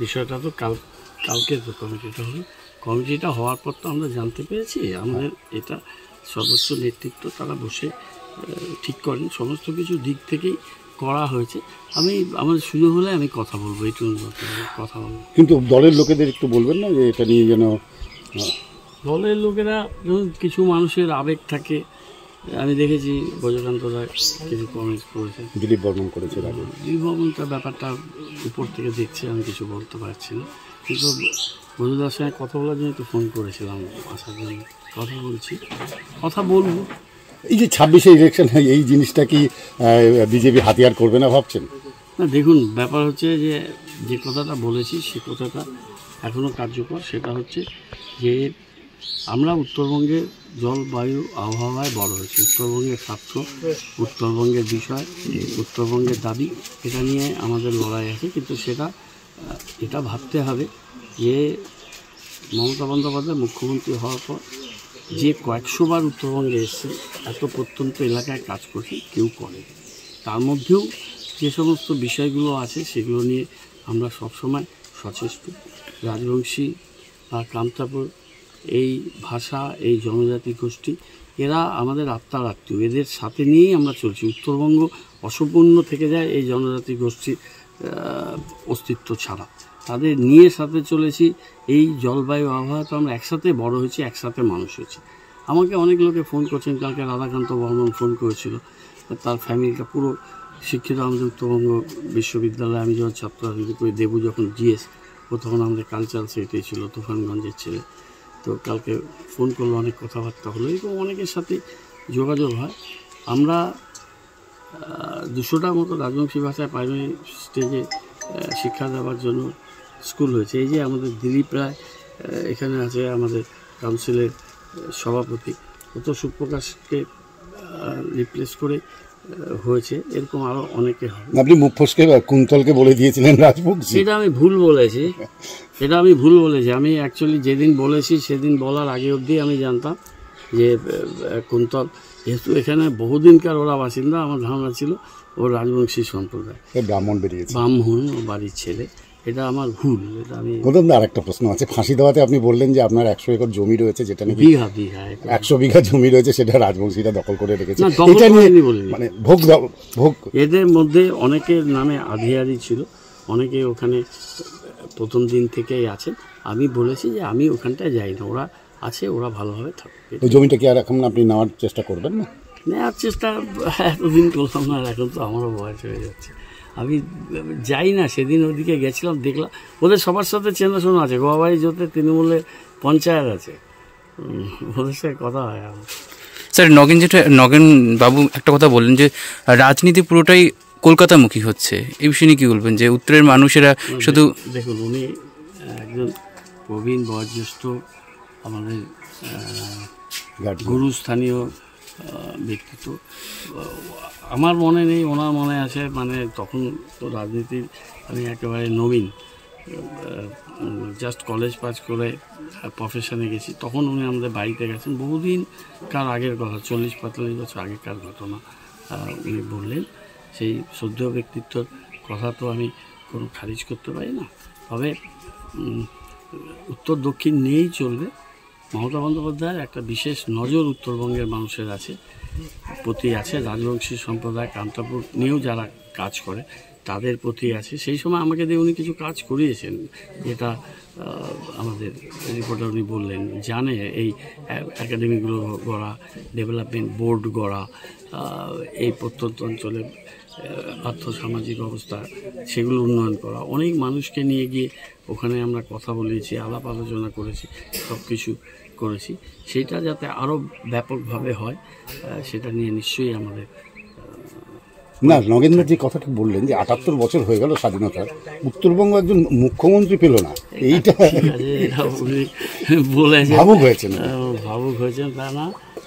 বিষয়টা তো কালকে তো কমিটিটা হলো। কমিটিটা হওয়ার পর তো আমরা জানতে পেরেছি, আমাদের এটা সর্বোচ্চ নেতৃত্ব তারা বসে ঠিক করেন, সমস্ত কিছু দিক থেকেই করা হয়েছে। আমার সুযোগ হলে আমি কথা বলবো, একটু কথা বলবো। কিন্তু দলের লোকেদের একটু বলবেন না যে এটা নিয়ে যেন? দলের লোকেরা কিছু মানুষের আবেগ থাকে, আমি দেখেছি বজ্রকান্ত রায় কিছু কমেন্ট করেছে, দিলীপ বর্মন করেছে। দিলীপ বর্মনটার ব্যাপারটা উপর থেকে দেখছি, আমি কিছু বলতে পারছি না। কিন্তু বন্ধুদের সঙ্গে কথা বলার জন্য একটু ফোন করেছিলাম, আসার জন্য কথা বলবো। এই যে 26-এ ইলেকশন, এই জিনিসটা কি বিজেপি হাতিয়ার করবে না ভাবছেন? না দেখুন, ব্যাপার হচ্ছে যে কথাটা বলেছি সে কথাটা এখনও কার্যকর। সেটা হচ্ছে যে আমরা উত্তরবঙ্গের জলবায়ু আবহাওয়ায় বড় হয়েছি, উত্তরবঙ্গের স্বার্থ, উত্তরবঙ্গের বিষয়, উত্তরবঙ্গের দাবি, এটা নিয়ে আমাদের লড়াই আছে। কিন্তু এটা ভাবতে হবে যে মমতা বন্দ্যোপাধ্যায় মুখ্যমন্ত্রী হওয়ার পর যে কয়েকশোবার উত্তরবঙ্গে এসছে, এত প্রত্যন্ত এলাকায় কাজ করছে, কেউ করে। তার মধ্যেও যে সমস্ত বিষয়গুলো আছে সেগুলো নিয়ে আমরা সবসময় সচেষ্ট। রাজবংশী বা কামতাপুর এই ভাষা, এই জনজাতি গোষ্ঠী, এরা আমাদের আত্মার আত্মীয়, এদের সাথে নিয়েই আমরা চলছি। উত্তরবঙ্গ অসম্পূর্ণ থেকে যায় এই জনজাতি গোষ্ঠীর অস্তিত্ব ছাড়া, তাদের নিয়ে সাথে চলেছি। এই জলবায়ু আবহাওয়া তো আমরা একসাথে বড় হয়েছি, একসাথে মানুষ হয়েছি। আমাকে অনেক লোকে ফোন করছেন, কালকে রাধাকান্ত বর্মন ফোন করেছিল, তার ফ্যামিলিটা পুরো শিক্ষিত আমাদের উত্তরবঙ্গ বিশ্ববিদ্যালয়ে। আমি যখন ছাত্র রাজনীতি করি, দেবু যখন জিএস, ও তখন আমাদের কালচারাল সেক্রেটারি ছিল, তুফানগঞ্জের ছেলে। তো কালকে ফোন করলো, অনেক কথাবার্তা হলো, এরকম অনেকের সাথে যোগাযোগ হয়। আমরা 200টার মতো রাজবংশী ভাষায় প্রাইমারি স্টেজে শিক্ষা দেওয়ার জন্য স্কুল হয়েছে। এই যে আমাদের দিলীপ রায় এখানে আছে, আমাদের কাউন্সিলের সভাপতি, ও তো সুপ্রকাশকে রিপ্লেস করে হয়েছে, এরকম আরও অনেকে হয়। আপনি মুখ ফসকে কুন্তলকে বলে দিয়েছিলেন রাজবংশী, সেটা আমি ভুল বলেছি। আমি অ্যাকচুয়ালি যেদিন বলেছি সেদিন বলার আগে অবধি আমি জানতাম যে কুন্তল, যেহেতু এখানে বহুদিনকার ওরা বাসিন্দা, আমার ধারণা ছিল ও রাজবংশী সম্প্রদায়, ব্রাহ্মণ বেরিয়েছে, ব্রাহ্মণ ও বাড়ির ছেলে। এটা আমার ভুল। এটা আমি আরেকটা প্রশ্ন আছে, ফাঁসি দেওয়াতে আপনি বললেন যে আপনার 100 একর জমি রয়েছে, যেটা নাকি বিঘা 100 বিঘা জমি রয়েছে, সেটা রাজবংশীরা দখল করে রেখেছে। মানে ভোগ এদের মধ্যে অনেকের নামে আধিয়ারি ছিল, অনেকে ওখানে প্রথম দিন থেকেই আছেন। আমি বলেছি যে আমি ওখানটায় যাই না, ওরা আছে, ওরা ভালোভাবে থাকবে। ওই জমিটা কি আর এখন আপনি নেওয়ার চেষ্টা করবেন না? নেওয়ার চেষ্টা এতদিন করলাম না, এখন তো আমারও বয়স হয়ে যাচ্ছে, আমি যাই না। সেদিন ওদিকে গেছিলাম, দেখলাম ওদের সবার সাথে চেনাশোনা আছে, গোয়াবাড়ি যতে তৃণমূলের পঞ্চায়েত আছে, ওদের সাথে কথা হয় আমার। স্যার, নগেন বাবু একটা কথা বললেন যে রাজনীতি পুরোটাই কলকাতামুখী হচ্ছে, এই বিষয়ে নিয়ে কী বলবেন? যে উত্তরের মানুষেরা শুধু দেখুন, উনি একজন প্রবীণ বয়োজ্যেষ্ঠ, আমাদের গুরুস্থানীয় ব্যক্তিত্ব। আমার মনে নেই, ওনার মনে আছে, মানে তখন তো রাজনীতির আমি একেবারে নবীন, জাস্ট কলেজ পাস করে প্রফেশনে গেছি, তখন উনি আমাদের বাড়িতে গেছেন। বহুদিনকার আগের কথা, 40-45 বছর আগেকার ঘটনা উনি বললেন। সেই শ্রদ্ধেয় ব্যক্তিত্বর কথা তো আমি কোনো খারিজ করতে পারি না। তবে উত্তর দক্ষিণ নিয়েই চলবে। মমতা বন্দ্যোপাধ্যায়ের একটা বিশেষ নজর উত্তরবঙ্গের মানুষের প্রতি আছে, রাজবংশী সম্প্রদায়, কামতাপুর নিয়েও যারা কাজ করে তাদের প্রতি আছে। সেই সময় আমাকে দিয়ে উনি কিছু কাজ করিয়েছেন, যেটা আমাদের রিপোর্টার উনি বললেন, জানে এই একাডেমিগুলো গড়া, ডেভেলপমেন্ট বোর্ড গড়া, এই প্রত্যন্ত অঞ্চলে আর্থসামাজিক অবস্থা সেগুলো উন্নয়ন করা, অনেক মানুষকে নিয়ে গিয়ে ওখানে আমরা কথা বলেছি, আলাপ আলোচনা করেছি, সব কিছু করেছি। সেটা যাতে আরও ব্যাপকভাবে হয় সেটা নিয়ে নিশ্চয়ই আমাদের। না, নগেন্দ্র যে কথাটা বললেন যে 78 বছর হয়ে গেল স্বাধীনতার, উত্তরবঙ্গ একজন মুখ্যমন্ত্রী পেল না, এইটা বলেছে, ভাবুক হয়েছেন তা না,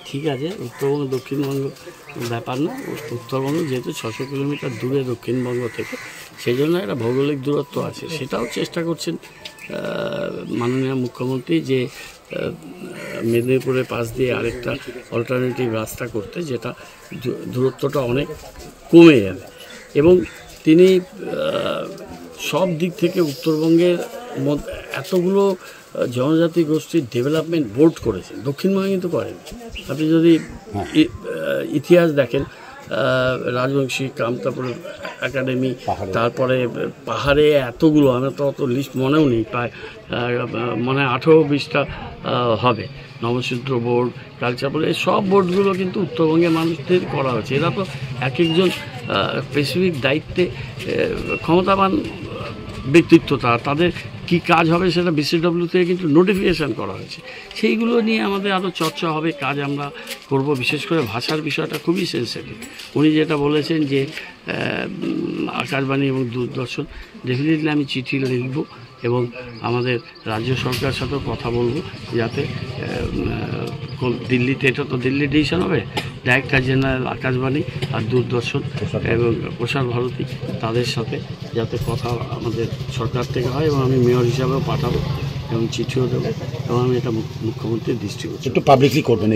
ঠিক আছে। উত্তরবঙ্গ দক্ষিণবঙ্গ ব্যাপার না, উত্তরবঙ্গ যেহেতু 600 কিলোমিটার দূরে দক্ষিণবঙ্গ থেকে, সেই জন্য একটা ভৌগোলিক দূরত্ব আছে। সেটাও চেষ্টা করছেন মাননীয় মুখ্যমন্ত্রী যে মেদিনীপুরের পাশ দিয়ে আরেকটা অল্টারনেটিভ রাস্তা করতে, যেটা দূরত্বটা অনেক কমে যাবে। এবং তিনি সব দিক থেকে উত্তরবঙ্গের মধ্যে এতগুলো জনজাতি গোষ্ঠীর ডেভেলপমেন্ট বোর্ড করেছে, দক্ষিণবঙ্গে কিন্তু করেনি। আপনি যদি ইতিহাস দেখেন, রাজবংশী কামতাপুর একাডেমি, তারপরে পাহাড়ে এতগুলো, আমার তো অত লিস্ট মনেও নেই, প্রায় মানে 18-20টা হবে, নবসূত্র বোর্ড, কালচার বোর্ড, এই সব বোর্ডগুলো কিন্তু উত্তরবঙ্গের মানুষদের করা হয়েছে। এরা তো এক একজন স্পেসিফিক দায়িত্বে ক্ষমতাবান ব্যক্তিত্ব, তাদের কি কাজ হবে সেটা বিসিডব্লিউ থেকে কিন্তু নোটিফিকেশান করা হয়েছে। সেইগুলো নিয়ে আমাদের আরও চর্চা হবে, কাজ আমরা করব। বিশেষ করে ভাষার বিষয়টা খুবই সেন্সিটিভ। উনি যেটা বলেছেন যে আকাশবাণী এবং দূরদর্শন, ডেফিনেটলি আমি চিঠি লিখব এবং আমাদের রাজ্য সরকারের সাথেও কথা বলবো, যাতে দিল্লিতে, এটা তো দিল্লি ডিসিশন হবে, ডাইরেক্টর জেনারেল আকাশবাণী আর দূরদর্শন এবং প্রসার ভারতী, তাদের সাথে যাতে কথা আমাদের সরকার থেকে হয়, এবং আমি মেয়র হিসাবেও পাঠাবো এবং চিঠিও দেবো, এবং আমি এটা মুখ্যমন্ত্রীর দৃষ্টিগোচর একটু পাবলিকলি করবেন।